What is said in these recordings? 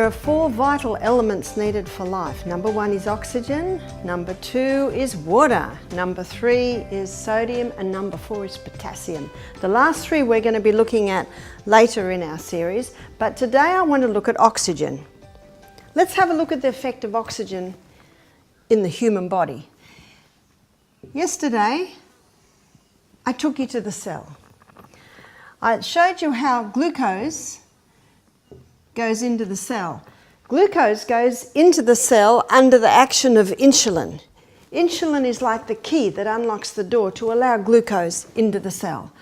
are 4 vital elements needed for life. Number 1 is oxygen, number 2 is water, number 3 is sodium, and number 4 is potassium. The last 3 we're going to be looking at later in our series, but today I want to look at oxygen. Let's have a look at the effect of oxygen in the human body. Yesterday, I took you to the cell. I showed you how glucose goes into the cell. Glucose goes into the cell under the action of insulin. Insulin is like the key that unlocks the door to allow glucose into the cell.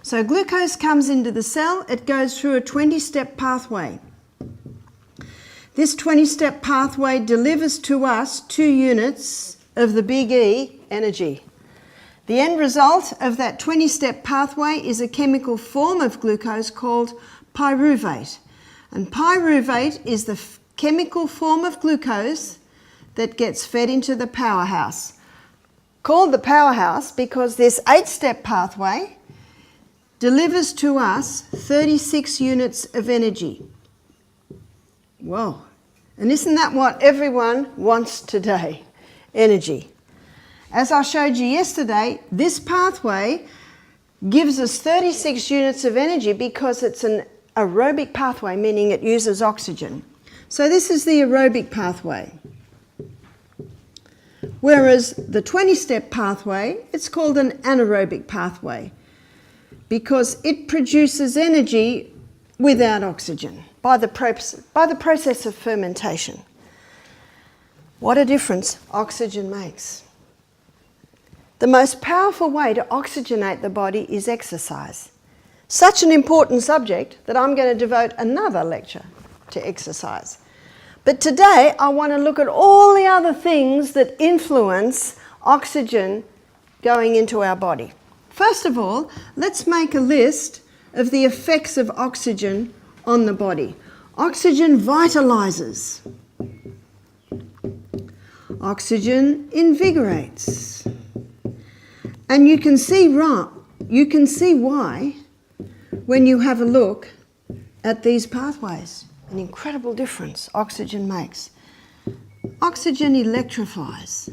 So glucose comes into the cell, it goes through a 20-step pathway. This 20-step pathway delivers to us 2 units of the big E, energy. The end result of that 20-step pathway is a chemical form of glucose called pyruvate. And pyruvate is the chemical form of glucose that gets fed into the powerhouse. Called the powerhouse because this 8-step pathway delivers to us 36 units of energy. Whoa. And isn't that what everyone wants today? Energy. As I showed you yesterday, this pathway gives us 36 units of energy because it's an aerobic pathway, meaning it uses oxygen. So this is the aerobic pathway. Whereas the 20-step pathway, it's called an anaerobic pathway because it produces energy without oxygen by the process of fermentation. What a difference oxygen makes. The most powerful way to oxygenate the body is exercise. Such an important subject that I'm going to devote another lecture to exercise. But today I want to look at all the other things that influence oxygen going into our body. First of all, let's make a list of the effects of oxygen on the body. Oxygen vitalizes. Oxygen invigorates. And you can see why when you have a look at these pathways. An incredible difference oxygen makes. Oxygen electrifies.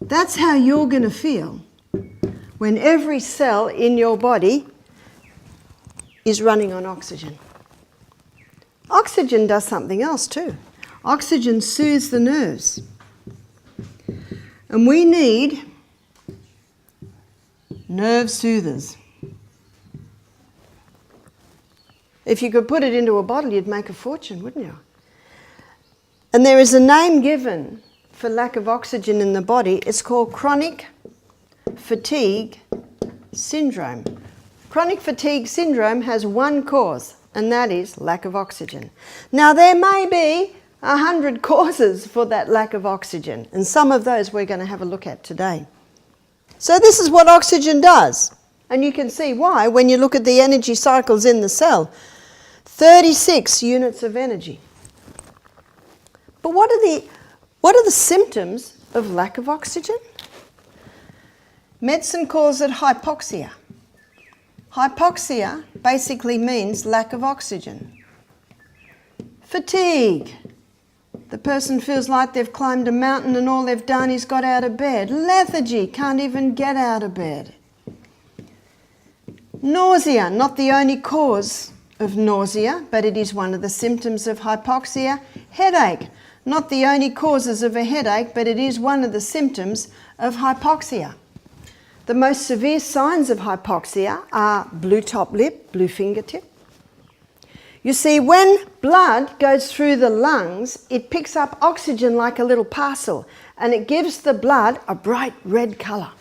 That's how you're going to feel when every cell in your body is running on oxygen. Oxygen does something else too. Oxygen soothes the nerves. And we need nerve soothers. If you could put it into a bottle, you'd make a fortune, wouldn't you? And there is a name given for lack of oxygen in the body. It's called chronic fatigue syndrome. Chronic fatigue syndrome has one cause, and that is lack of oxygen. Now, there may be 100 causes for that lack of oxygen, and some of those we're going to have a look at today. So this is what oxygen does, and you can see why when you look at the energy cycles in the cell. 36 units of energy. But what are the symptoms of lack of oxygen? Medicine calls it hypoxia. Hypoxia basically means lack of oxygen. Fatigue. The person feels like they've climbed a mountain and all they've done is got out of bed. Lethargy, can't even get out of bed. Nausea, not the only cause of nausea, but it is one of the symptoms of hypoxia. Headache, not the only causes of a headache, but it is one of the symptoms of hypoxia. The most severe signs of hypoxia are blue top lip, blue fingertip. You see, when blood goes through the lungs, it picks up oxygen like a little parcel, and it gives the blood a bright red colour.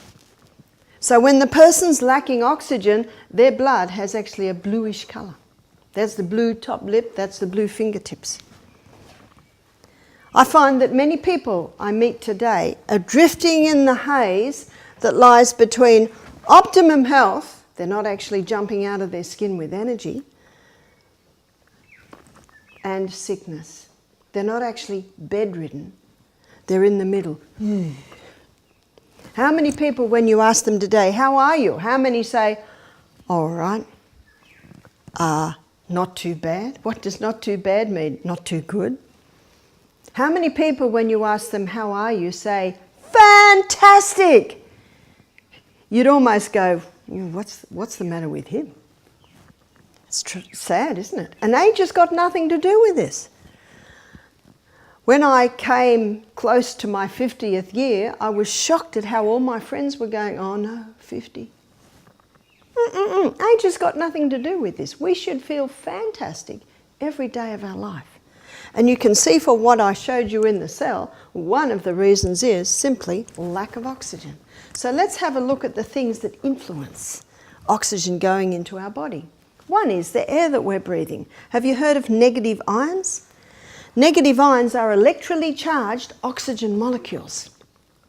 So when the person's lacking oxygen, their blood has actually a bluish colour. That's the blue top lip, that's the blue fingertips. I find that many people I meet today are drifting in the haze that lies between optimum health, they're not actually jumping out of their skin with energy, and sickness. They're not actually bedridden, they're in the middle. How many people, when you ask them today, how are you? How many say, all right, Not too bad. What does not too bad mean? Not too good. How many people, when you ask them, how are you, say, fantastic? You'd almost go, what's the matter with him? It's sad, isn't it? And age has got nothing to do with this. When I came close to my 50th year, I was shocked at how all my friends were going, oh no, 50. Age has got nothing to do with this. We should feel fantastic every day of our life. And you can see for what I showed you in the cell, one of the reasons is simply lack of oxygen. So let's have a look at the things that influence oxygen going into our body. One is the air that we're breathing. Have you heard of negative ions? Negative ions are electrically charged oxygen molecules.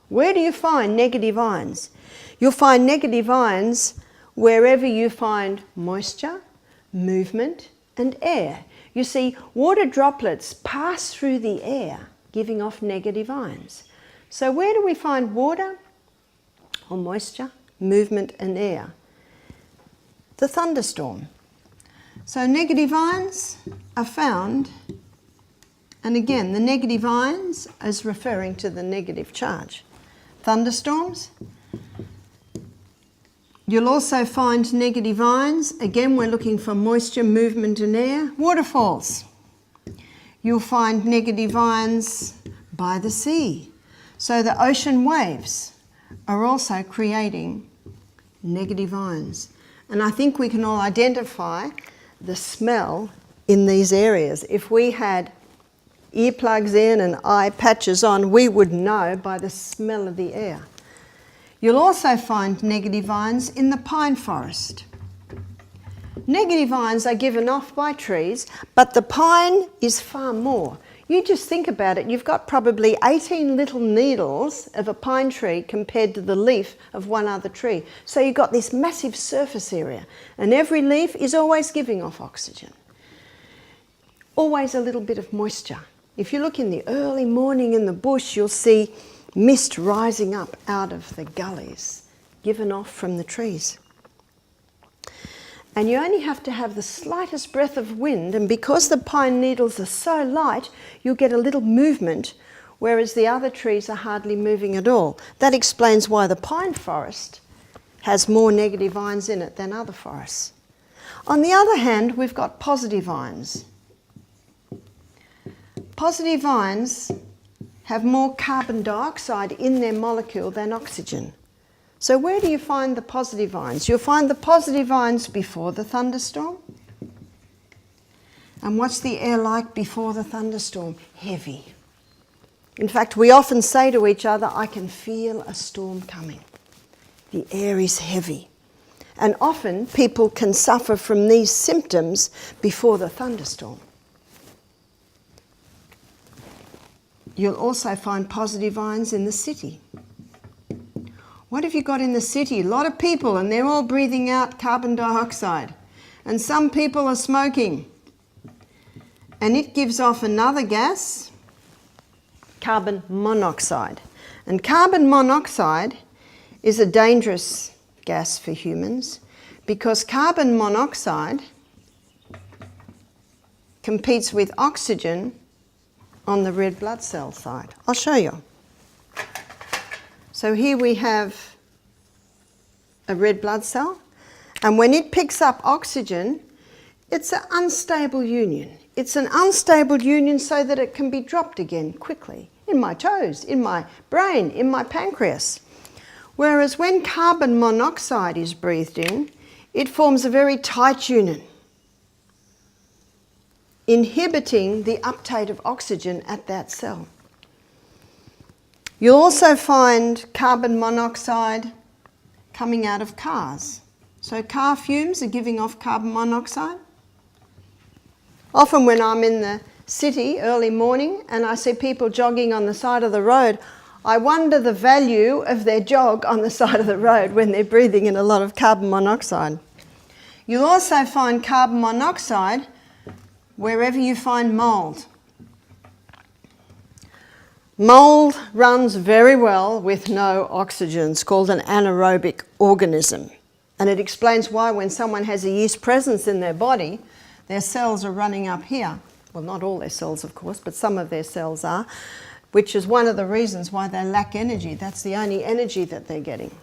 Where do you find negative ions? You'll find negative ions wherever you find moisture, movement, and air. You see, water droplets pass through the air, giving off negative ions. So where do we find water or moisture, movement, and air? The thunderstorm. So negative ions are found, and again, the negative ions is referring to the negative charge. Thunderstorms. You'll also find negative ions. Again, we're looking for moisture, movement and air. Waterfalls. You'll find negative ions by the sea. So the ocean waves are also creating negative ions. And I think we can all identify the smell in these areas. If we had earplugs in and eye patches on, we would know by the smell of the air. You'll also find negative ions in the pine forest. Negative ions are given off by trees, but the pine is far more. You just think about it, you've got probably 18 little needles of a pine tree compared to the leaf of one other tree. So you've got this massive surface area, and every leaf is always giving off oxygen. Always a little bit of moisture. If you look in the early morning in the bush, you'll see mist rising up out of the gullies, given off from the trees. And you only have to have the slightest breath of wind, and because the pine needles are so light, you'll get a little movement, whereas the other trees are hardly moving at all. That explains why the pine forest has more negative ions in it than other forests. On the other hand, we've got positive ions. Positive ions have more carbon dioxide in their molecule than oxygen. So where do you find the positive ions? You'll find the positive ions before the thunderstorm. And what's the air like before the thunderstorm? Heavy. In fact, we often say to each other, I can feel a storm coming. The air is heavy. And often people can suffer from these symptoms before the thunderstorm. You'll also find positive ions in the city. What have you got in the city? A lot of people, and they're all breathing out carbon dioxide. And some people are smoking. And it gives off another gas, carbon monoxide. And carbon monoxide is a dangerous gas for humans because carbon monoxide competes with oxygen on the red blood cell side. I'll show you. So here we have a red blood cell, and when it picks up oxygen, it's an unstable union. It's an unstable union so that it can be dropped again quickly in my toes, in my brain, in my pancreas. Whereas when carbon monoxide is breathed in, it forms a very tight union, inhibiting the uptake of oxygen at that cell. You'll also find carbon monoxide coming out of cars. So car fumes are giving off carbon monoxide. Often when I'm in the city early morning and I see people jogging on the side of the road, I wonder the value of their jog on the side of the road when they're breathing in a lot of carbon monoxide. You'll also find carbon monoxide wherever you find mould. Mould runs very well with no oxygen. It's called an anaerobic organism. And it explains why when someone has a yeast presence in their body, their cells are running up here. Well, not all their cells, of course, but some of their cells are, which is one of the reasons why they lack energy. That's the only energy that they're getting.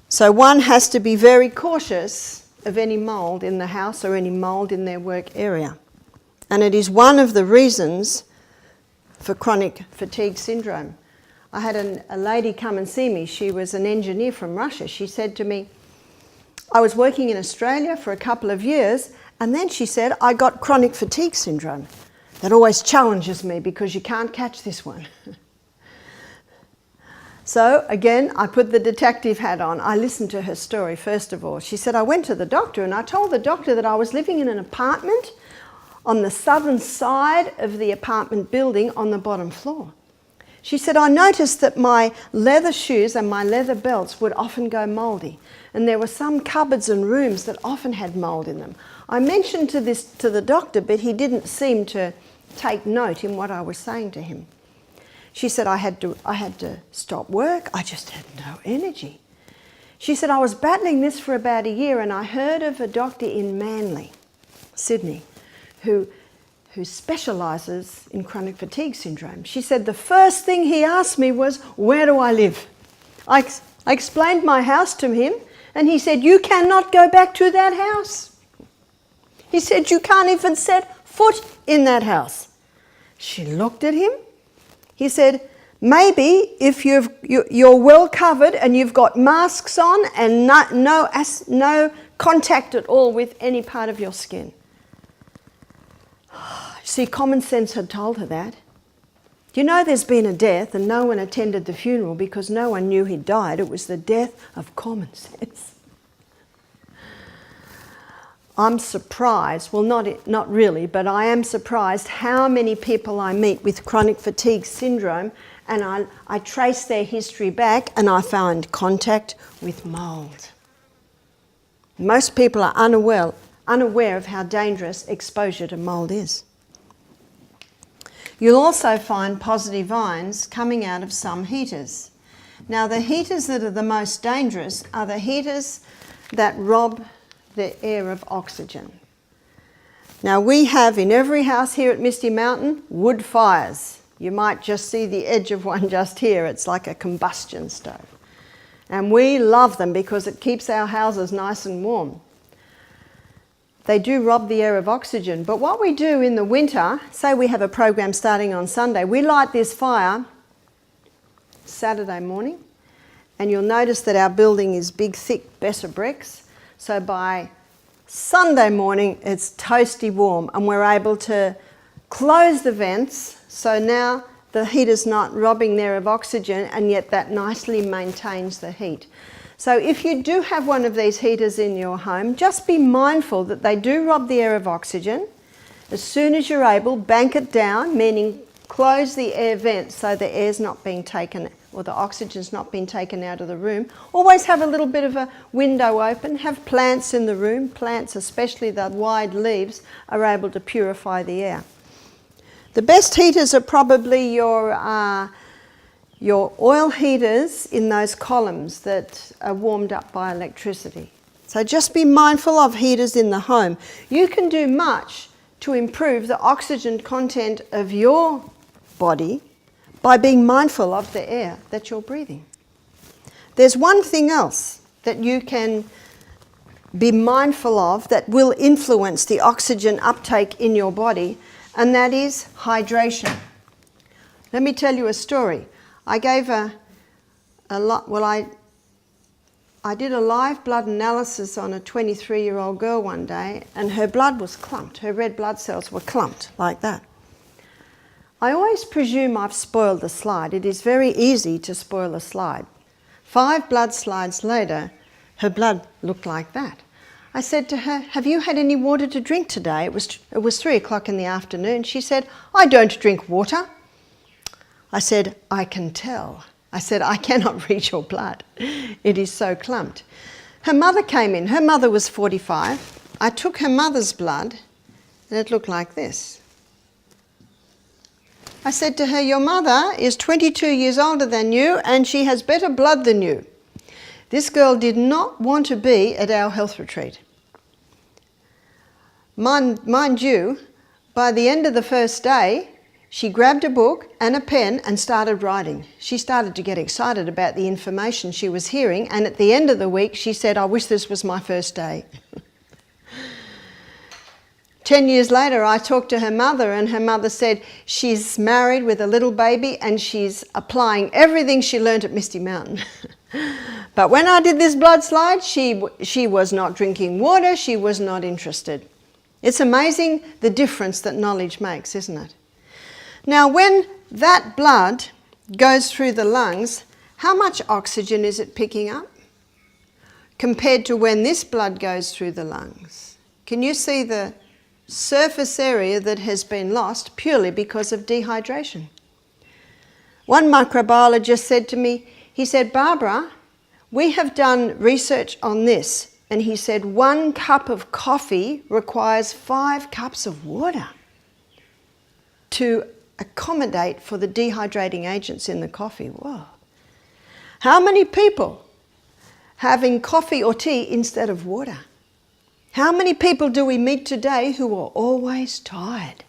So one has to be very cautious of any mold in the house or any mold in their work area. And it is one of the reasons for chronic fatigue syndrome. I had a lady come and see me. She was an engineer from Russia. She said to me, I was working in Australia for a couple of years, and then she said, I got chronic fatigue syndrome. That always challenges me because you can't catch this one. So again, I put the detective hat on. I listened to her story first of all. She said, I went to the doctor and I told the doctor that I was living in an apartment on the southern side of the apartment building on the bottom floor. She said, I noticed that my leather shoes and my leather belts would often go mouldy, and there were some cupboards and rooms that often had mould in them. I mentioned this to the doctor, but he didn't seem to take note in what I was saying to him. She said, I had to stop work. I just had no energy. She said, I was battling this for about a year, and I heard of a doctor in Manly, Sydney, who specialises in chronic fatigue syndrome. She said, the first thing he asked me was, where do I live? I explained my house to him, and he said, you cannot go back to that house. He said, you can't even set foot in that house. She looked at him. He said, maybe if you're well covered and you've got masks on and no contact at all with any part of your skin. See, common sense had told her that. You know there's been a death and no one attended the funeral because no one knew he'd died. It was the death of common sense. I'm surprised, well not really, but I am surprised how many people I meet with chronic fatigue syndrome, and I trace their history back and I found contact with mould. Most people are unaware of how dangerous exposure to mould is. You'll also find positive ions coming out of some heaters. Now the heaters that are the most dangerous are the heaters that rob the air of oxygen. Now we have in every house here at Misty Mountain wood fires. You might just see the edge of one just here. It's like a combustion stove. And we love them because it keeps our houses nice and warm. They do rob the air of oxygen, but what we do in the winter, say we have a program starting on Sunday, we light this fire Saturday morning, and you'll notice that our building is big, thick Besser bricks, so by Sunday morning it's toasty warm and we're able to close the vents, so now the heater's not robbing the air of oxygen, and yet that nicely maintains the heat. So if you do have one of these heaters in your home, just be mindful that they do rob the air of oxygen. As soon as you're able, bank it down, meaning close the air vents so the air's not being taken, or the oxygen's not being taken out of the room. Always have a little bit of a window open, have plants in the room. Plants, especially the wide leaves, are able to purify the air. The best heaters are probably your oil heaters in those columns that are warmed up by electricity. So just be mindful of heaters in the home. You can do much to improve the oxygen content of your body by being mindful of the air that you're breathing. There's one thing else that you can be mindful of that will influence the oxygen uptake in your body, and that is hydration. Let me tell you a story. I gave I did a live blood analysis on a 23-year-old girl one day, and her blood was clumped. Her red blood cells were clumped like that. I always presume I've spoiled the slide. It is very easy to spoil a slide. 5 blood slides later, her blood looked like that. I said to her, have you had any water to drink today? It was 3 o'clock in the afternoon. She said, I don't drink water. I said, I can tell. I said, I cannot read your blood. It is so clumped. Her mother came in. Her mother was 45. I took her mother's blood, and it looked like this. I said to her, your mother is 22 years older than you, and she has better blood than you. This girl did not want to be at our health retreat. Mind you, by the end of the first day, she grabbed a book and a pen and started writing. She started to get excited about the information she was hearing, and at the end of the week she said, "I wish this was my first day." 10 years later, I talked to her mother, and her mother said she's married with a little baby and she's applying everything she learned at Misty Mountain. But when I did this blood slide, she was not drinking water, she was not interested. It's amazing the difference that knowledge makes, isn't it? Now, when that blood goes through the lungs, how much oxygen is it picking up compared to when this blood goes through the lungs? Can you see the surface area that has been lost purely because of dehydration? One microbiologist said to me, he said, "Barbara, we have done research on this," and he said 1 cup of coffee requires 5 cups of water to accommodate for the dehydrating agents in the coffee. Whoa. How many people having coffee or tea instead of water? How many people do we meet today who are always tired?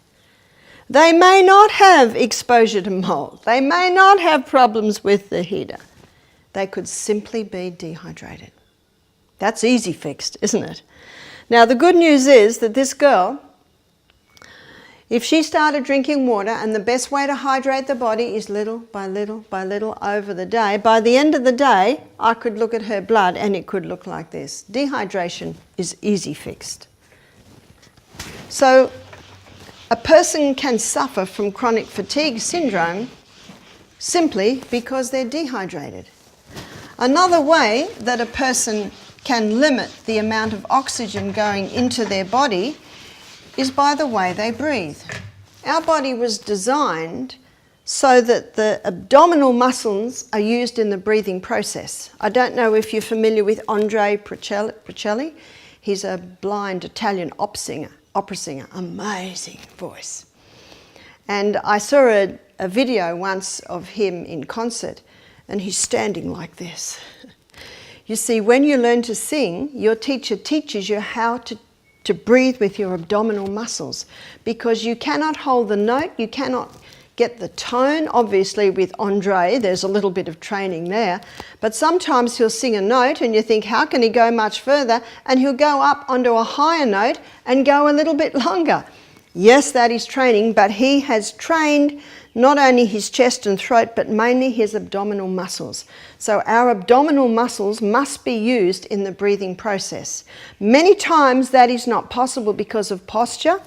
They may not have exposure to mold. They may not have problems with the heater. They could simply be dehydrated. That's easy fixed, isn't it? Now, the good news is that this girl, if she started drinking water, and the best way to hydrate the body is little by little by little over the day, by the end of the day, I could look at her blood and it could look like this. Dehydration is easy fixed. So a person can suffer from chronic fatigue syndrome simply because they're dehydrated. Another way that a person can limit the amount of oxygen going into their body is by the way they breathe. Our body was designed so that the abdominal muscles are used in the breathing process. I don't know if you're familiar with Andrea Bocelli. He's a blind Italian opera singer, amazing voice. And I saw a video once of him in concert, and he's standing like this. You see, when you learn to sing, your teacher teaches you how to breathe with your abdominal muscles, because you cannot hold the note, you cannot get the tone. Obviously with Andre, there's a little bit of training there, but sometimes he'll sing a note and you think, how can he go much further? And he'll go up onto a higher note and go a little bit longer. Yes, that is training, but he has trained not only his chest and throat, but mainly his abdominal muscles. So our abdominal muscles must be used in the breathing process. Many times that is not possible because of posture.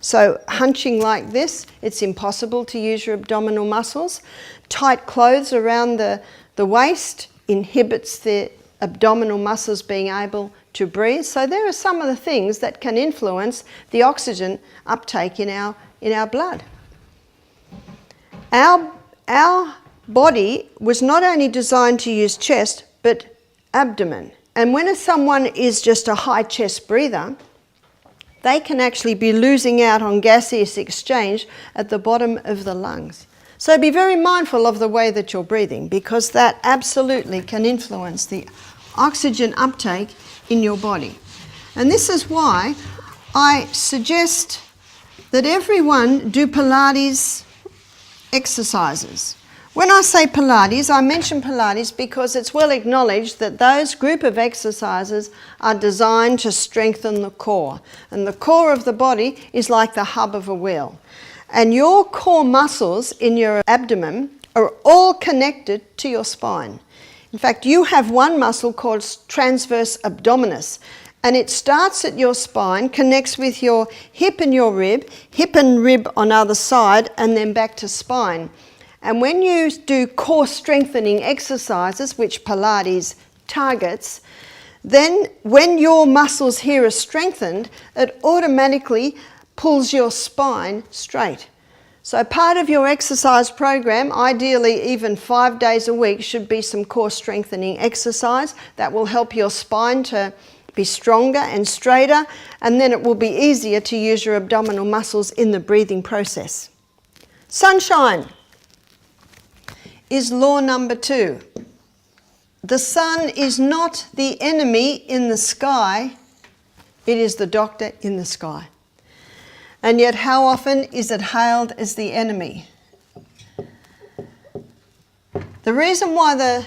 So hunching like this, it's impossible to use your abdominal muscles. Tight clothes around the waist inhibits the abdominal muscles being able to breathe. So there are some of the things that can influence the oxygen uptake in our blood. Our body was not only designed to use chest, but abdomen. And when someone is just a high chest breather, they can actually be losing out on gaseous exchange at the bottom of the lungs. So be very mindful of the way that you're breathing, because that absolutely can influence the oxygen uptake in your body. And this is why I suggest that everyone do Pilates exercises. When I say Pilates, I mention Pilates because it's well acknowledged that those group of exercises are designed to strengthen the core. And the core of the body is like the hub of a wheel. And your core muscles in your abdomen are all connected to your spine. In fact, you have one muscle called transverse abdominis, and it starts at your spine, connects with your hip and your rib, hip and rib on either side, and then back to spine. And when you do core strengthening exercises, which Pilates targets, then when your muscles here are strengthened, it automatically pulls your spine straight. So part of your exercise program, ideally even 5 days a week, should be some core strengthening exercise that will help your spine to be stronger and straighter, and then it will be easier to use your abdominal muscles in the breathing process. Sunshine is law number 2. The sun is not the enemy in the sky, it is the doctor in the sky. And yet how often is it hailed as the enemy? The reason why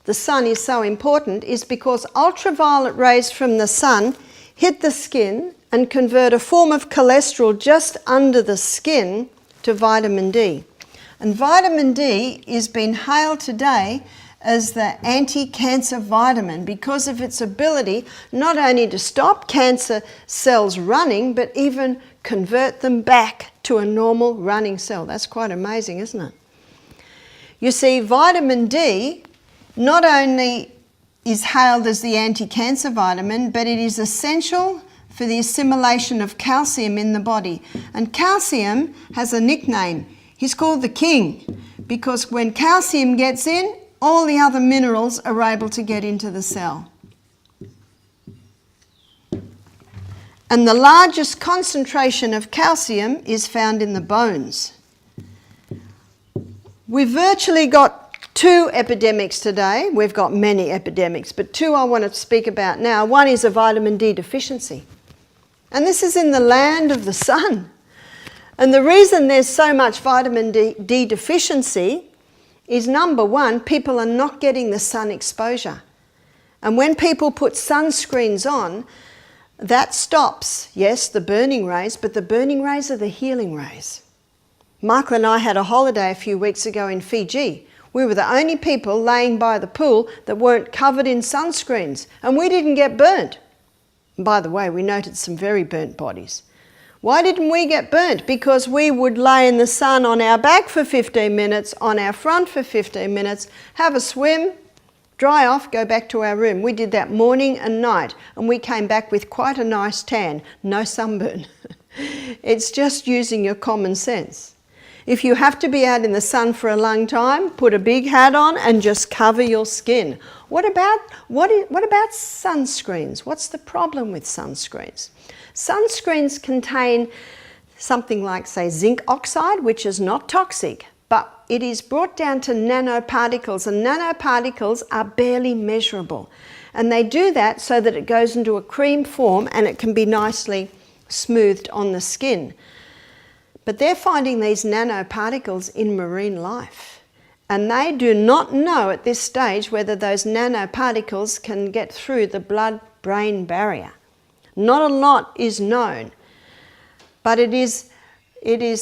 the sun is so important is because ultraviolet rays from the sun hit the skin and convert a form of cholesterol just under the skin to vitamin D. And vitamin D is being hailed today as the anti-cancer vitamin because of its ability not only to stop cancer cells running, but even convert them back to a normal running cell. That's quite amazing, isn't it? You see, vitamin D not only is hailed as the anti-cancer vitamin, but it is essential for the assimilation of calcium in the body. And calcium has a nickname. He's called the king because when calcium gets in, all the other minerals are able to get into the cell. And the largest concentration of calcium is found in the bones. We've virtually got two epidemics today. We've got many epidemics, but two I want to speak about now. One is a vitamin D deficiency. And this is in the land of the sun. And the reason there's so much vitamin D deficiency is, number one, people are not getting the sun exposure. And when people put sunscreens on, that stops, yes, the burning rays, but the burning rays are the healing rays. Michael and I had a holiday a few weeks ago in Fiji. We were the only people laying by the pool that weren't covered in sunscreens, and we didn't get burnt. By the way, we noted some very burnt bodies. Why didn't we get burnt? Because we would lay in the sun on our back for 15 minutes, on our front for 15 minutes, have a swim, dry off, go back to our room. We did that morning and night, and we came back with quite a nice tan, no sunburn. It's just using your common sense. If you have to be out in the sun for a long time, put a big hat on and just cover your skin. What about sunscreens? What's the problem with sunscreens? Sunscreens contain something like, say, zinc oxide, which is not toxic, but it is brought down to nanoparticles, and nanoparticles are barely measurable. And they do that so that it goes into a cream form and it can be nicely smoothed on the skin. But they're finding these nanoparticles in marine life. And they do not know at this stage whether those nanoparticles can get through the blood-brain barrier. Not a lot is known, but it is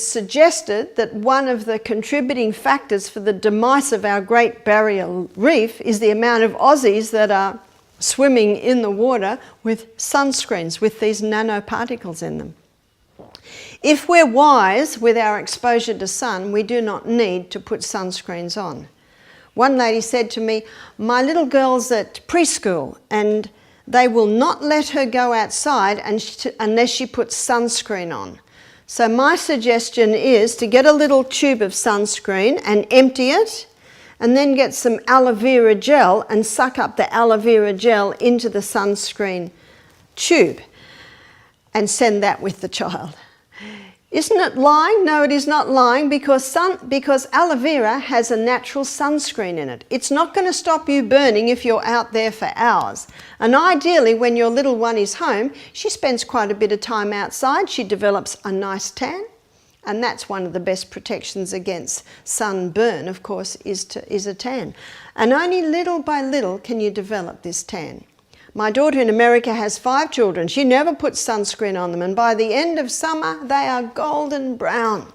suggested that one of the contributing factors for the demise of our Great Barrier Reef is the amount of Aussies that are swimming in the water with sunscreens with these nanoparticles in them. If we're wise with our exposure to sun, we do not need to put sunscreens on. One lady said to me, my little girl's at preschool and they will not let her go outside unless she puts sunscreen on. So my suggestion is to get a little tube of sunscreen and empty it, and then get some aloe vera gel and suck up the aloe vera gel into the sunscreen tube and send that with the child. Isn't it lying? No, it is not lying because aloe vera has a natural sunscreen in it. It's not going to stop you burning if you're out there for hours. And ideally, when your little one is home, she spends quite a bit of time outside. She develops a nice tan. And that's one of the best protections against sunburn, of course, is a tan. And only little by little can you develop this tan. My daughter in America has 5 children. She never puts sunscreen on them, and by the end of summer, they are golden brown.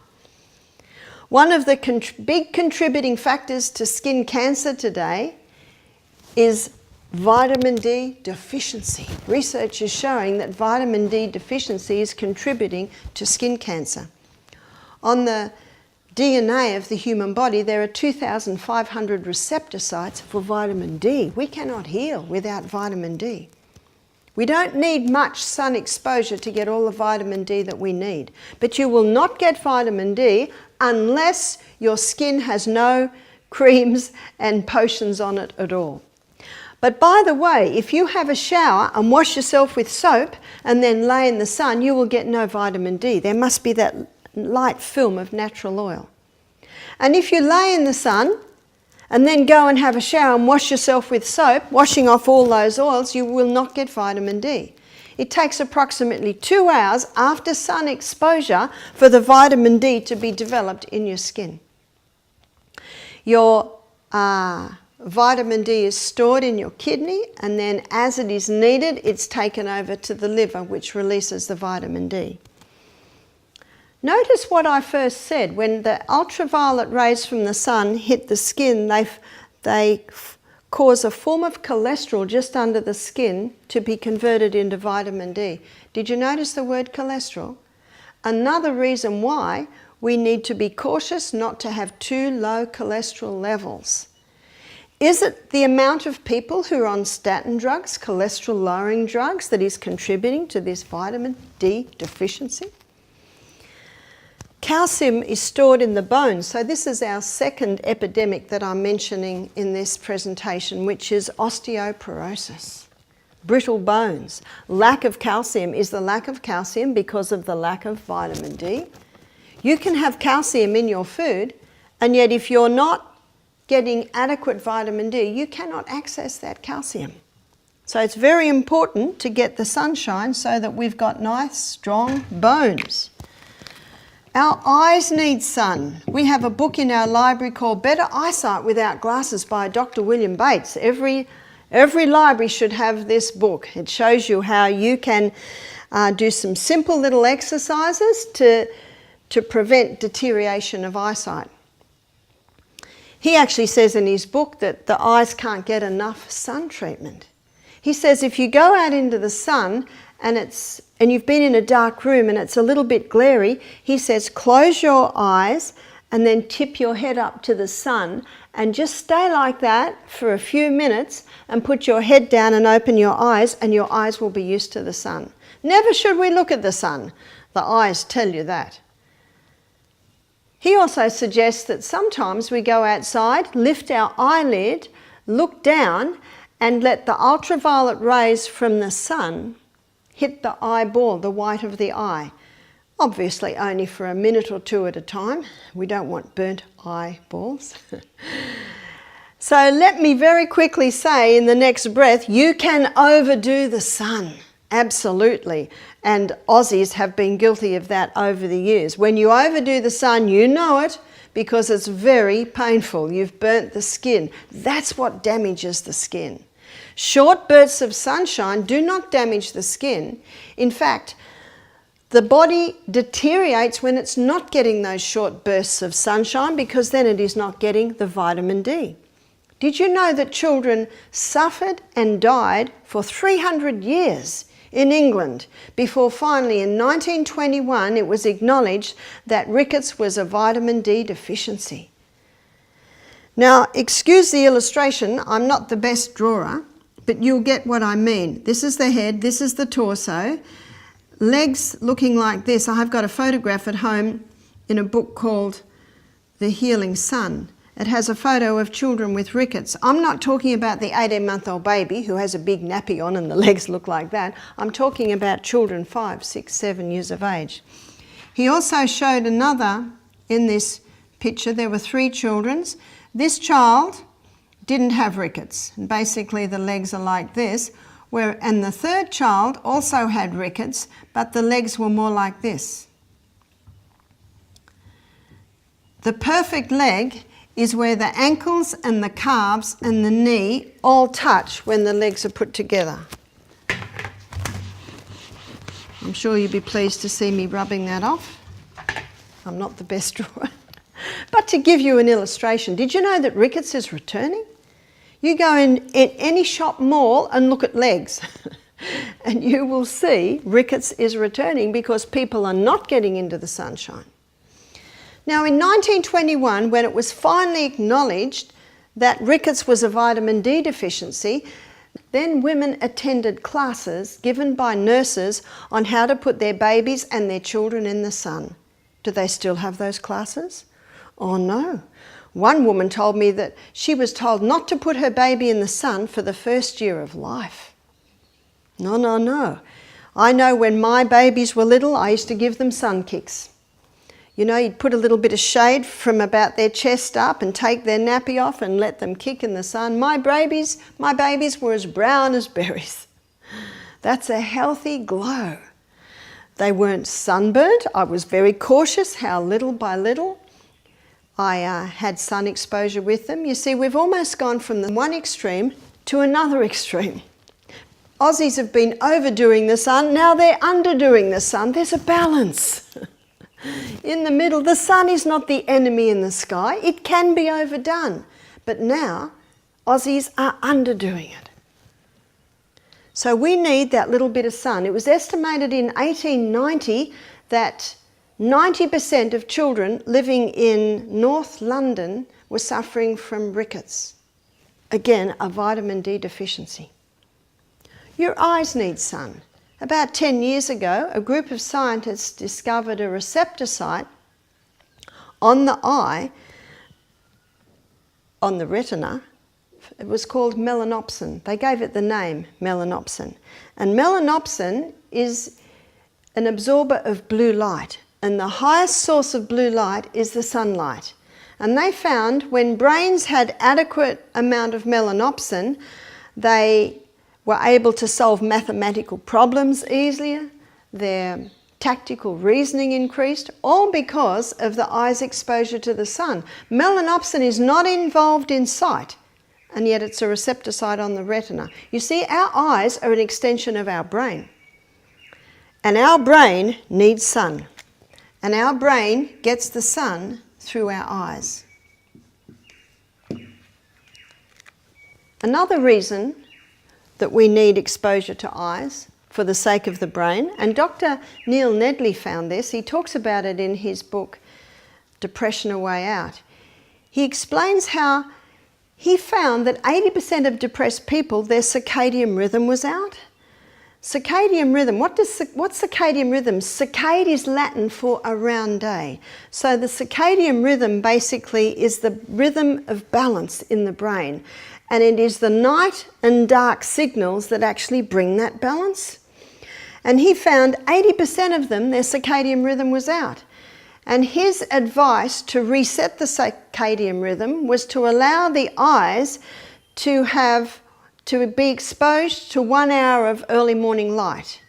One of the big contributing factors to skin cancer today is vitamin D deficiency. Research is showing that vitamin D deficiency is contributing to skin cancer. On the DNA of the human body, there are 2,500 receptor sites for vitamin D. We cannot heal without vitamin D. We don't need much sun exposure to get all the vitamin D that we need. But you will not get vitamin D unless your skin has no creams and potions on it at all. But by the way, if you have a shower and wash yourself with soap and then lay in the sun, you will get no vitamin D. There must be that light film of natural oil. And if you lay in the sun and then go and have a shower and wash yourself with soap, washing off all those oils, you will not get vitamin D. it takes approximately 2 hours after sun exposure for the vitamin D to be developed in your skin. Your vitamin D is stored in your kidney, and then as it is needed, it's taken over to the liver, which releases the vitamin D. Notice what I first said. When the ultraviolet rays from the sun hit the skin, they cause a form of cholesterol just under the skin to be converted into vitamin D. Did you notice the word cholesterol? Another reason why we need to be cautious not to have too low cholesterol levels. Is it the amount of people who are on statin drugs, cholesterol lowering drugs, that is contributing to this vitamin D deficiency? Calcium is stored in the bones, so this is our second epidemic that I'm mentioning in this presentation, which is osteoporosis, brittle bones. Lack of calcium is the lack of calcium because of the lack of vitamin D. You can have calcium in your food, and yet if you're not getting adequate vitamin D, you cannot access that calcium. So it's very important to get the sunshine so that we've got nice, strong bones. Our eyes need sun. We have a book in our library called Better Eyesight Without Glasses by Dr. William Bates. Every library should have this book. It shows you how you can do some simple little exercises to prevent deterioration of eyesight. He actually says in his book that the eyes can't get enough sun treatment. He says if you go out into the sun and you've been in a dark room and it's a little bit glary, he says close your eyes and then tip your head up to the sun and just stay like that for a few minutes and put your head down and open your eyes, and your eyes will be used to the sun. Never should we look at the sun. The eyes tell you that. He also suggests that sometimes we go outside, lift our eyelid, look down and let the ultraviolet rays from the sun hit the eyeball, the white of the eye. Obviously only for a minute or two at a time. We don't want burnt eyeballs. So let me very quickly say in the next breath, you can overdo the sun. Absolutely. And Aussies have been guilty of that over the years. When you overdo the sun, you know it because it's very painful. You've burnt the skin. That's what damages the skin. Short bursts of sunshine do not damage the skin. In fact, the body deteriorates when it's not getting those short bursts of sunshine because then it is not getting the vitamin D. Did you know that children suffered and died for 300 years in England before finally in 1921 it was acknowledged that rickets was a vitamin D deficiency? Now, excuse the illustration, I'm not the best drawer, but you'll get what I mean. This is the head, this is the torso, legs looking like this. I have got a photograph at home in a book called The Healing Sun. It has a photo of children with rickets. I'm not talking about the 18-month-old baby who has a big nappy on and the legs look like that. I'm talking about children 5, 6, 7 years of age. He also showed another in this picture. There were 3 children. This child didn't have rickets. And basically the legs are like this. And the third child also had rickets, but the legs were more like this. The perfect leg is where the ankles and the calves and the knee all touch when the legs are put together. I'm sure you'll be pleased to see me rubbing that off. I'm not the best drawer. But to give you an illustration, did you know that rickets is returning? You go in any shop mall and look at legs and you will see rickets is returning because people are not getting into the sunshine. Now in 1921, when it was finally acknowledged that rickets was a vitamin D deficiency, then women attended classes given by nurses on how to put their babies and their children in the sun. Do they still have those classes? Oh no. One woman told me that she was told not to put her baby in the sun for the first year of life. No, no, no. I know when my babies were little, I used to give them sun kicks. You know, you'd put a little bit of shade from about their chest up and take their nappy off and let them kick in the sun. My babies were as brown as berries. That's a healthy glow. They weren't sunburnt. I was very cautious how little by little I had sun exposure with them. You see, we've almost gone from the one extreme to another extreme. Aussies have been overdoing the sun, now they're underdoing the sun. There's a balance in the middle. The sun is not the enemy in the sky. It can be overdone. But now, Aussies are underdoing it. So we need that little bit of sun. It was estimated in 1890 that 90% of children living in North London were suffering from rickets. Again, a vitamin D deficiency. Your eyes need sun. About 10 years ago, a group of scientists discovered a receptor site on the eye, on the retina. It was called melanopsin. They gave it the name melanopsin. And melanopsin is an absorber of blue light. And the highest source of blue light is the sunlight. And they found when brains had adequate amount of melanopsin, they were able to solve mathematical problems easier, their tactical reasoning increased, all because of the eye's exposure to the sun. Melanopsin is not involved in sight, and yet it's a receptor site on the retina. You see, our eyes are an extension of our brain. And our brain needs sun. And our brain gets the sun through our eyes. Another reason that we need exposure to eyes for the sake of the brain, and Dr. Neil Nedley found this. He talks about it in his book, Depression: A Way Out. He explains how he found that 80% of depressed people, their circadian rhythm was out. Circadian rhythm, what's circadian rhythm? Circade is Latin for a round day. So the circadian rhythm basically is the rhythm of balance in the brain. And it is the night and dark signals that actually bring that balance. And he found 80% of them, their circadian rhythm was out. And his advice to reset the circadian rhythm was to allow the eyes to be exposed to 1 hour of early morning light.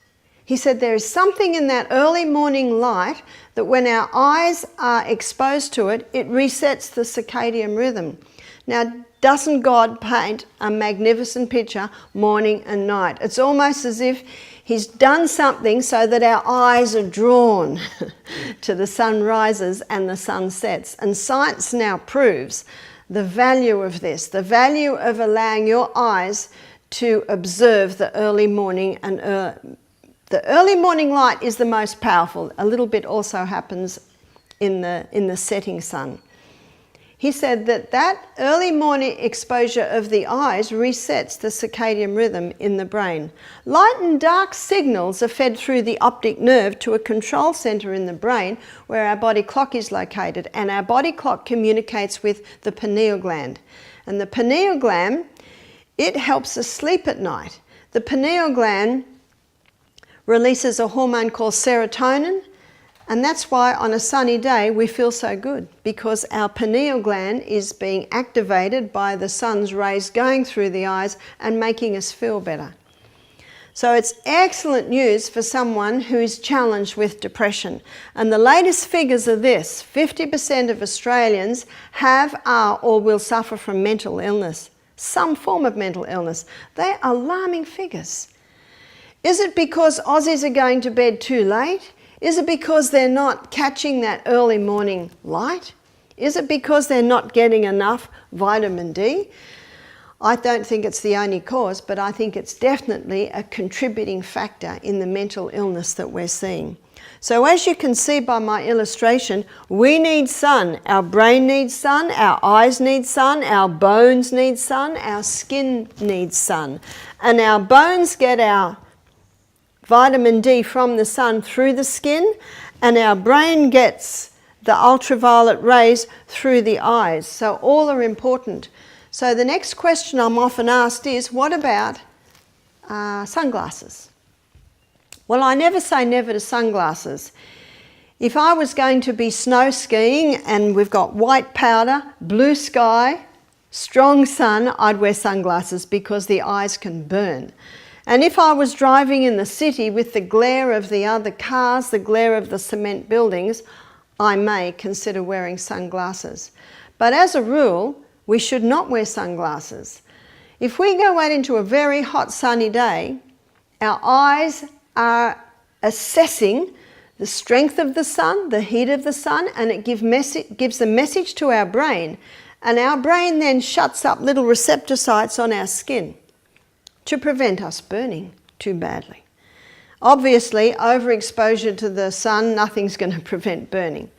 He said there is something in that early morning light that when our eyes are exposed to it, it resets the circadian rhythm. Now, doesn't God paint a magnificent picture morning and night? It's almost as if He's done something so that our eyes are drawn to the sun rises and the sun sets. And science now proves the value of this, the value of allowing your eyes to observe the early morning. And the early morning light is the most powerful. A little bit also happens in the setting sun. He said that early morning exposure of the eyes resets the circadian rhythm in the brain. Light and dark signals are fed through the optic nerve to a control center in the brain where our body clock is located, and our body clock communicates with the pineal gland. And the pineal gland, it helps us sleep at night. The pineal gland releases a hormone called serotonin, and that's why on a sunny day we feel so good, because our pineal gland is being activated by the sun's rays going through the eyes and making us feel better. So it's excellent news for someone who is challenged with depression. And the latest figures are this: 50% of Australians are or will suffer from mental illness, some form of mental illness. They're alarming figures. Is it because Aussies are going to bed too late? Is it because they're not catching that early morning light? Is it because they're not getting enough vitamin D? I don't think it's the only cause, but I think it's definitely a contributing factor in the mental illness that we're seeing. So as you can see by my illustration, we need sun. Our brain needs sun, our eyes need sun, our bones need sun, our skin needs sun. And our bones get our vitamin D from the sun through the skin, and our brain gets the ultraviolet rays through the eyes. So all are important. So the next question I'm often asked is, what about sunglasses? Well, I never say never to sunglasses. If I was going to be snow skiing and we've got white powder, blue sky, strong sun, I'd wear sunglasses because the eyes can burn. And if I was driving in the city with the glare of the other cars, the glare of the cement buildings, I may consider wearing sunglasses. But as a rule, we should not wear sunglasses. If we go out into a very hot sunny day, our eyes are assessing the strength of the sun, the heat of the sun, and it gives a message to our brain. And our brain then shuts up little receptor sites on our skin to prevent us burning too badly. Obviously, overexposure to the sun, nothing's going to prevent burning.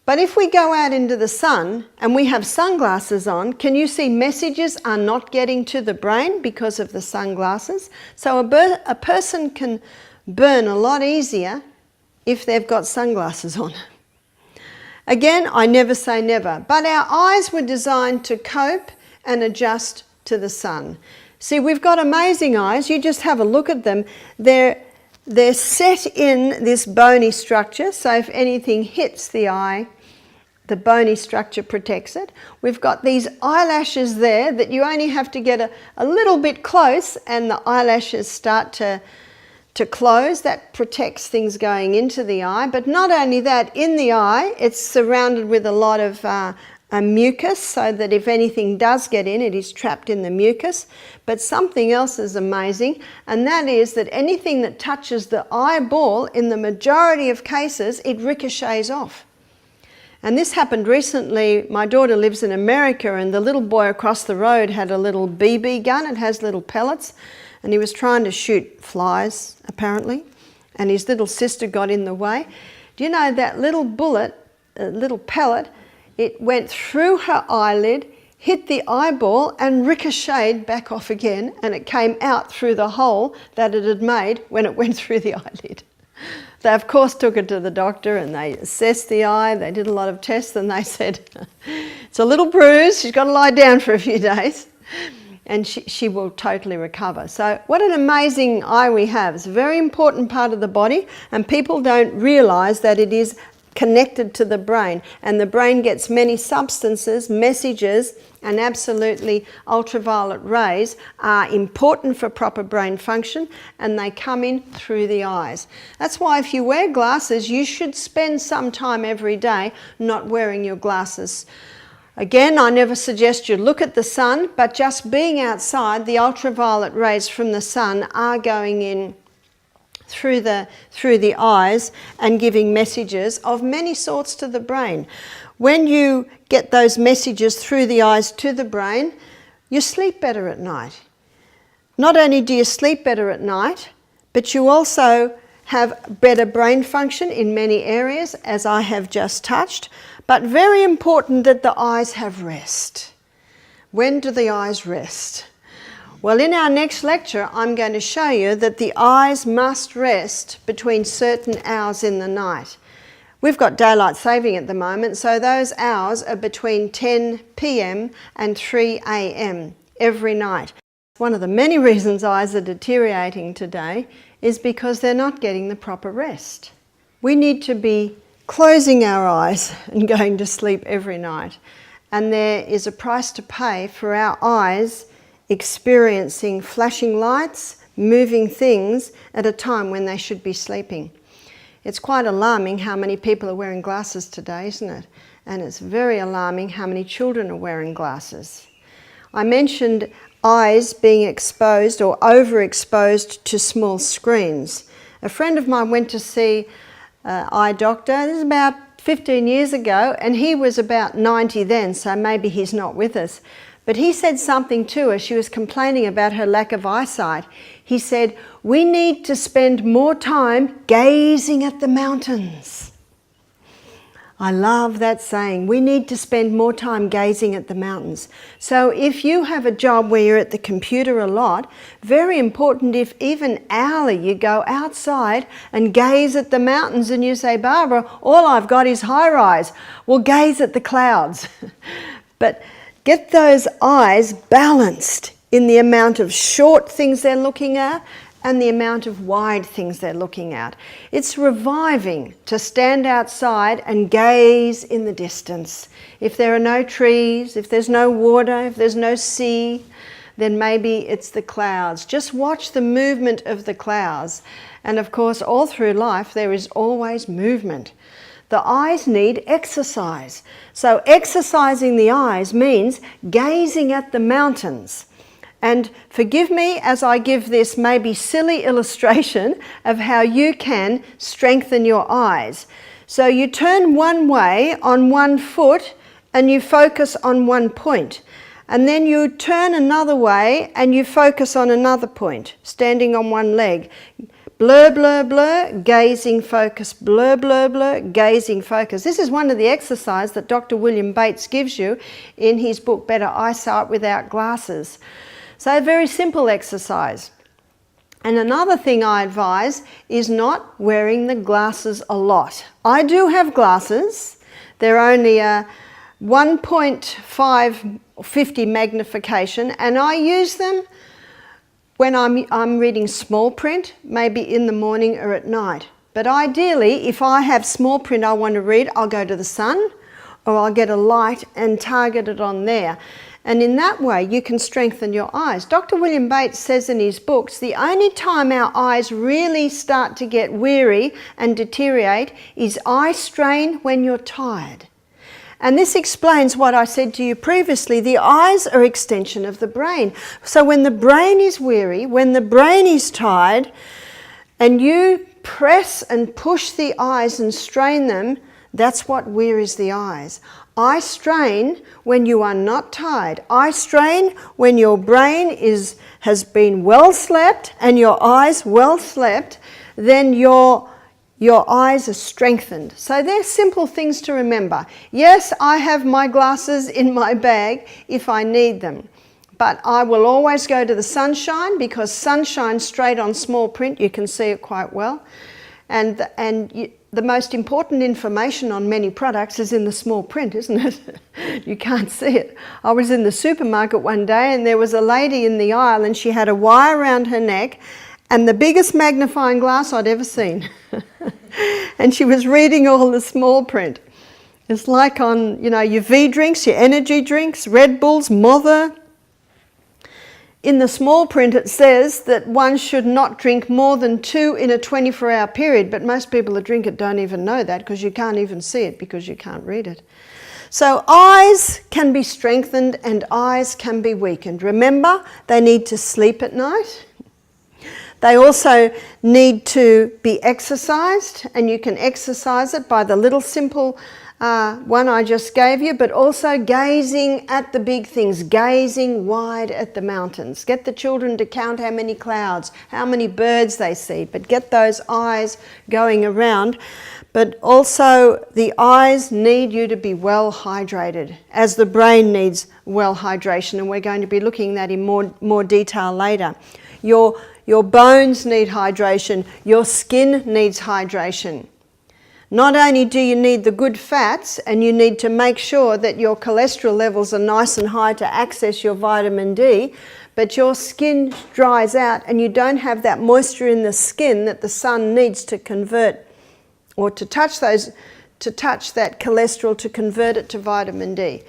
But if we go out into the sun and we have sunglasses on, can you see messages are not getting to the brain because of the sunglasses? So a person can burn a lot easier if they've got sunglasses on. Again, I never say never, but our eyes were designed to cope and adjust to the sun. See, we've got amazing eyes. You just have a look at them. They're set in this bony structure, so if anything hits the eye, the bony structure protects it. We've got these eyelashes there that you only have to get a little bit close and the eyelashes start to close. That protects things going into the eye. But not only that, in the eye, it's surrounded with a lot of a mucus, so that if anything does get in, it is trapped in the mucus. But something else is amazing, and that is that anything that touches the eyeball, in the majority of cases, it ricochets off. And this happened recently. My daughter lives in America, and the little boy across the road had a little BB gun. It has little pellets, and he was trying to shoot flies, apparently, and his little sister got in the way. Do you know that little bullet, little pellet, it went through her eyelid, hit the eyeball and ricocheted back off again, and it came out through the hole that it had made when it went through the eyelid. They of course took her to the doctor and they assessed the eye, they did a lot of tests, and they said, it's a little bruise, she's got to lie down for a few days and she will totally recover. So what an amazing eye we have. It's a very important part of the body, and people don't realise that it is connected to the brain, and the brain gets many substances, messages, and absolutely ultraviolet rays are important for proper brain function, and they come in through the eyes. That's why if you wear glasses, you should spend some time every day not wearing your glasses. Again, I never suggest you look at the sun, but just being outside, the ultraviolet rays from the sun are going in through the eyes and giving messages of many sorts to the brain. When you get those messages through the eyes to the brain, you sleep better at night. Not only do you sleep better at night, but you also have better brain function in many areas, as I have just touched. But very important that the eyes have rest. When do the eyes rest? Well, in our next lecture, I'm going to show you that the eyes must rest between certain hours in the night. We've got daylight saving at the moment, so those hours are between 10 p.m. and 3 a.m. every night. One of the many reasons eyes are deteriorating today is because they're not getting the proper rest. We need to be closing our eyes and going to sleep every night. And there is a price to pay for our eyes experiencing flashing lights, moving things at a time when they should be sleeping. It's quite alarming how many people are wearing glasses today, isn't it? And it's very alarming how many children are wearing glasses. I mentioned eyes being exposed or overexposed to small screens. A friend of mine went to see an eye doctor. This is about 15 years ago, and he was about 90 then, so maybe he's not with us. But he said something to her. She was complaining about her lack of eyesight. He said, we need to spend more time gazing at the mountains. I love that saying. We need to spend more time gazing at the mountains. So if you have a job where you're at the computer a lot, very important, if even hourly you go outside and gaze at the mountains and you say, Barbara, all I've got is high rise. Well, gaze at the clouds. But get those eyes balanced in the amount of short things they're looking at and the amount of wide things they're looking at. It's reviving to stand outside and gaze in the distance. If there are no trees, if there's no water, if there's no sea, then maybe it's the clouds. Just watch the movement of the clouds. And of course, all through life, there is always movement. The eyes need exercise. So exercising the eyes means gazing at the mountains. And forgive me as I give this maybe silly illustration of how you can strengthen your eyes. So you turn one way on one foot and you focus on one point. And then you turn another way and you focus on another point, standing on one leg. Blur, blur, blur, gazing, focus, blur, blur, blur, gazing, focus. This is one of the exercises that Dr. William Bates gives you in his book, Better Eyesight Without Glasses. So a very simple exercise. And another thing I advise is not wearing the glasses a lot. I do have glasses. They're only a 1.550 magnification, and I use them when I'm reading small print, maybe in the morning or at night. But ideally, if I have small print I want to read, I'll go to the sun or I'll get a light and target it on there. And in that way, you can strengthen your eyes. Dr. William Bates says in his books, the only time our eyes really start to get weary and deteriorate is eye strain when you're tired. And this explains what I said to you previously. The eyes are extension of the brain. So when the brain is weary, when the brain is tired, and you press and push the eyes and strain them, that's what wearies the eyes. Eye strain when you are not tired. Eye strain when your brain has been well slept and your eyes well slept, then your eyes are strengthened. So they're simple things to remember. Yes, I have my glasses in my bag if I need them, but I will always go to the sunshine because sunshine straight on small print, you can see it quite well. And the most important information on many products is in the small print, isn't it? You can't see it. I was in the supermarket one day and there was a lady in the aisle and she had a wire around her neck and the biggest magnifying glass I'd ever seen. And she was reading all the small print. It's like on, your V drinks, your energy drinks, Red Bulls, Mother. In the small print it says that one should not drink more than 2 in a 24-hour period, but most people that drink it don't even know that because you can't even see it because you can't read it. So eyes can be strengthened and eyes can be weakened. Remember, they need to sleep at night. They also need to be exercised, and you can exercise it by the little simple one I just gave you, but also gazing at the big things, gazing wide at the mountains. Get the children to count how many clouds, how many birds they see, but get those eyes going around. But also the eyes need you to be well hydrated, as the brain needs well hydration, and we're going to be looking at that in more detail later. Your bones need hydration, your skin needs hydration. Not only do you need the good fats, and you need to make sure that your cholesterol levels are nice and high to access your vitamin D, but your skin dries out and you don't have that moisture in the skin that the sun needs to convert, or to touch that cholesterol to convert it to vitamin D.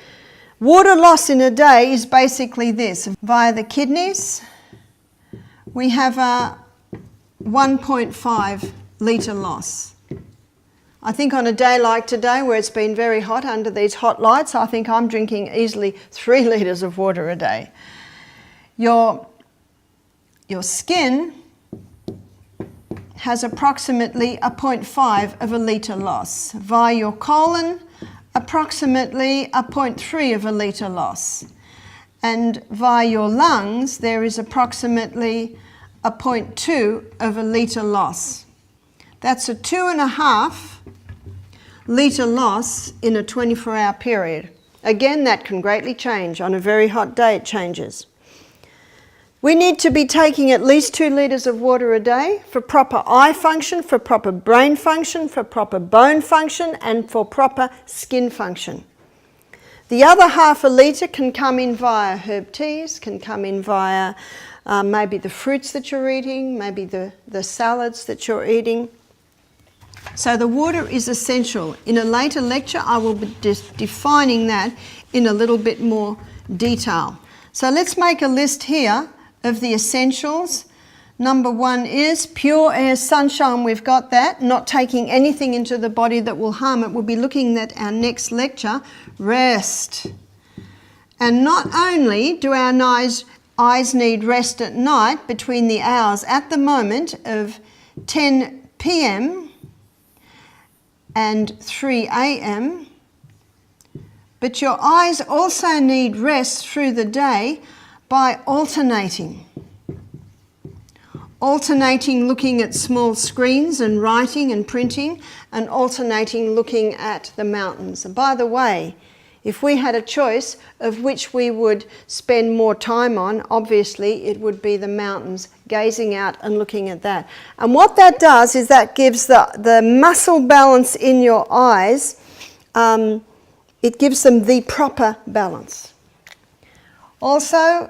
Water loss in a day is basically this. Via the kidneys, we have a 1.5 litre loss. I think on a day like today where it's been very hot under these hot lights, I think I'm drinking easily 3 litres of water a day. Your skin has approximately a 0.5 of a litre loss. Via your colon, approximately a 0.3 of a litre loss. And via your lungs, there is approximately a 0.2 of a litre loss. That's a 2.5 litre loss in a 24-hour period. Again, that can greatly change. On a very hot day, it changes. We need to be taking at least 2 litres of water a day for proper eye function, for proper brain function, for proper bone function, and for proper skin function. The other half a litre can come in via herb teas, can come in via maybe the fruits that you're eating, maybe the salads that you're eating. So the water is essential. In a later lecture, I will be defining that in a little bit more detail. So let's make a list here of the essentials. Number 1 is pure air, sunshine. We've got that. Not taking anything into the body that will harm it. We'll be looking at our next lecture. Rest. And not only do our eyes need rest at night between the hours at the moment of 10 p.m. and 3 a.m., but your eyes also need rest through the day by alternating. Alternating looking at small screens and writing and printing, and alternating looking at the mountains. And by the way, if we had a choice of which we would spend more time on, obviously it would be the mountains, gazing out and looking at that. And what that does is that gives the muscle balance in your eyes, it gives them the proper balance. Also,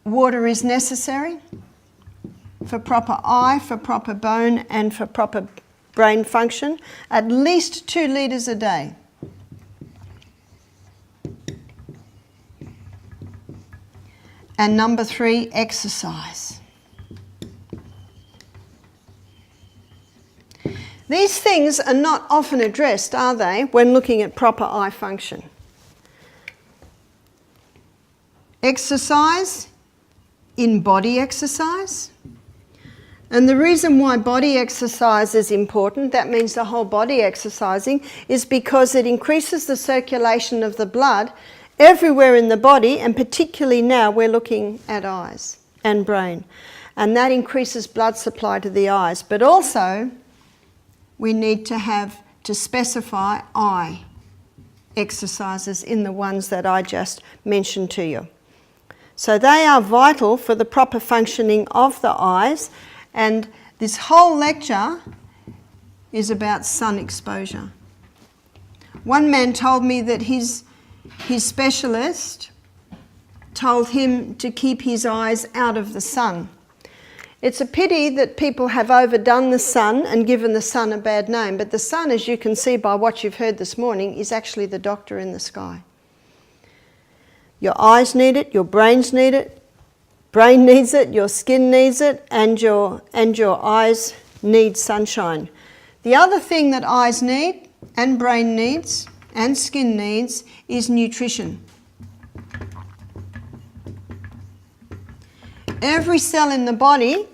water is necessary for proper eye, for proper bone, and for proper brain function. At least 2 litres a day. And number 3, exercise. These things are not often addressed, are they, when looking at proper eye function? Exercise, in-body exercise. And the reason why body exercise is important, that means the whole body exercising, is because it increases the circulation of the blood everywhere in the body, and particularly now we're looking at eyes and brain. And that increases blood supply to the eyes. But also, we need to specify eye exercises in the ones that I just mentioned to you. So they are vital for the proper functioning of the eyes, and this whole lecture is about sun exposure. One man told me that his specialist told him to keep his eyes out of the sun. It's a pity that people have overdone the sun and given the sun a bad name, but the sun, as you can see by what you've heard this morning, is actually the doctor in the sky. Your eyes need it, your brains need it, brain needs it, your skin needs it, and your eyes need sunshine. The other thing that eyes need, and brain needs, and skin needs, is nutrition. Every cell in the body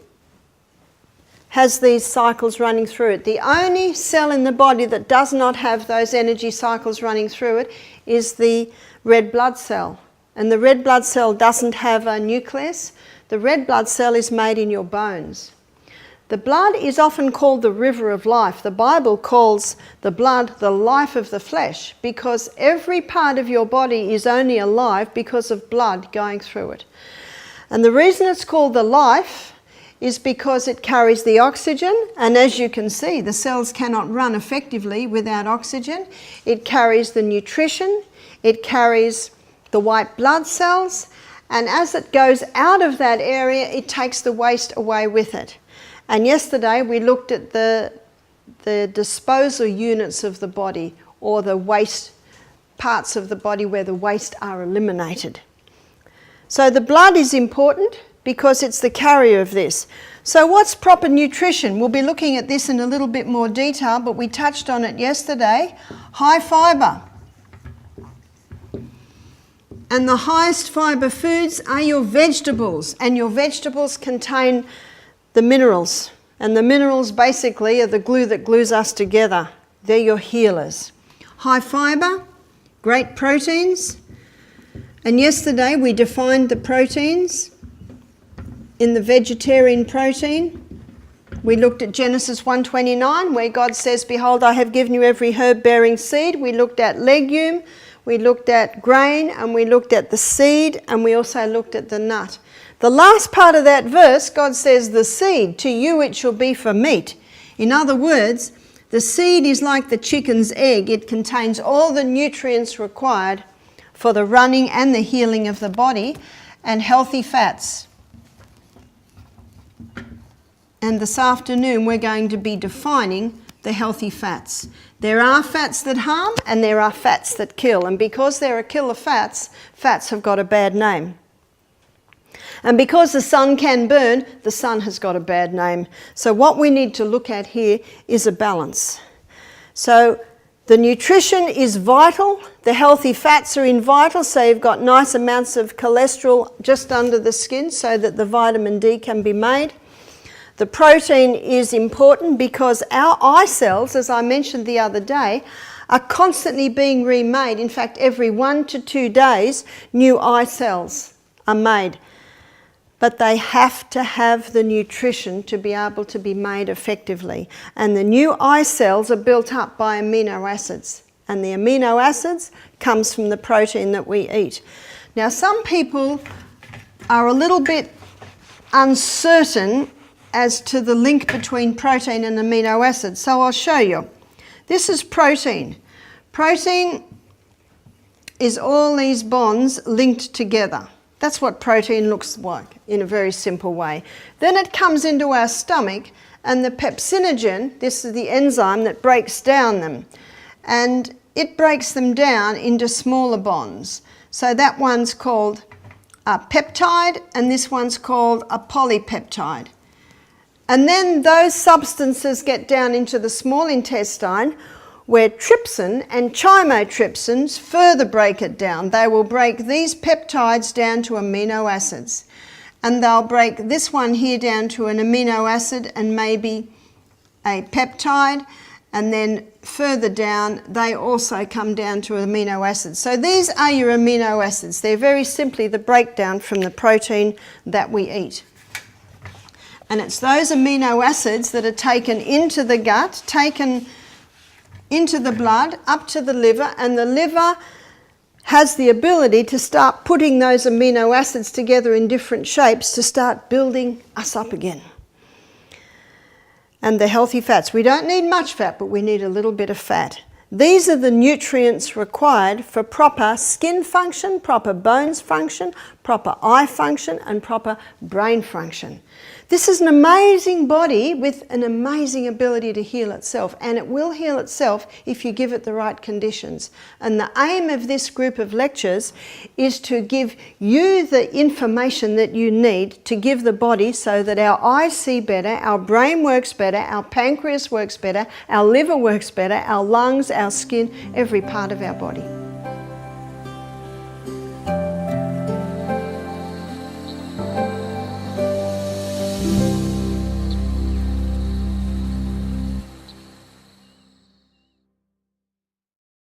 has these cycles running through it. The only cell in the body that does not have those energy cycles running through it is the red blood cell. And the red blood cell doesn't have a nucleus. The red blood cell is made in your bones. The blood is often called the river of life. The Bible calls the blood the life of the flesh, because every part of your body is only alive because of blood going through it. And the reason it's called the life is because it carries the oxygen, and as you can see, the cells cannot run effectively without oxygen. It carries the nutrition, it carries the white blood cells, and as it goes out of that area, it takes the waste away with it. And yesterday we looked at the disposal units of the body, or the waste parts of the body where the waste are eliminated. So the blood is important because it's the carrier of this. So what's proper nutrition? We'll be looking at this in a little bit more detail, but we touched on it yesterday. High fibre. And the highest fibre foods are your vegetables, and your vegetables contain the minerals. And the minerals basically are the glue that glues us together. They're your healers. High fibre, great proteins. And yesterday we defined the proteins in the vegetarian protein. We looked at Genesis 1:29, where God says, "Behold, I have given you every herb bearing seed." We looked at legume, we looked at grain, and we looked at the seed, and we also looked at the nut. The last part of that verse, God says, "The seed, to you it shall be for meat." In other words, the seed is like the chicken's egg. It contains all the nutrients required for the running and the healing of the body, and healthy fats. And this afternoon we're going to be defining the healthy fats. There are fats that harm and there are fats that kill. And because there are killer fats, fats have got a bad name. And because the sun can burn, the sun has got a bad name. So what we need to look at here is a balance. So the nutrition is vital. The healthy fats are vital, so you've got nice amounts of cholesterol just under the skin so that the vitamin D can be made. The protein is important because our eye cells, as I mentioned the other day, are constantly being remade. In fact, every 1 to 2 days, new eye cells are made. But they have to have the nutrition to be able to be made effectively. And the new eye cells are built up by amino acids. And the amino acids comes from the protein that we eat. Now, some people are a little bit uncertain as to the link between protein and amino acids. So I'll show you. This is protein. Protein is all these bonds linked together. That's what protein looks like in a very simple way. Then it comes into our stomach, and the pepsinogen, this is the enzyme that breaks down them, and it breaks them down into smaller bonds. So that one's called a peptide, and this one's called a polypeptide. And then those substances get down into the small intestine, where trypsin and chymotrypsins further break it down. They will break these peptides down to amino acids. And they'll break this one here down to an amino acid and maybe a peptide. And then further down, they also come down to amino acids. So these are your amino acids. They're very simply the breakdown from the protein that we eat. And it's those amino acids that are taken into the gut, taken into the blood, up to the liver, and the liver has the ability to start putting those amino acids together in different shapes to start building us up again. And the healthy fats. We don't need much fat, but we need a little bit of fat. These are the nutrients required for proper skin function, proper bones function, proper eye function, and proper brain function. This is an amazing body with an amazing ability to heal itself, and it will heal itself if you give it the right conditions. And the aim of this group of lectures is to give you the information that you need to give the body so that our eyes see better, our brain works better, our pancreas works better, our liver works better, our lungs, our skin, every part of our body.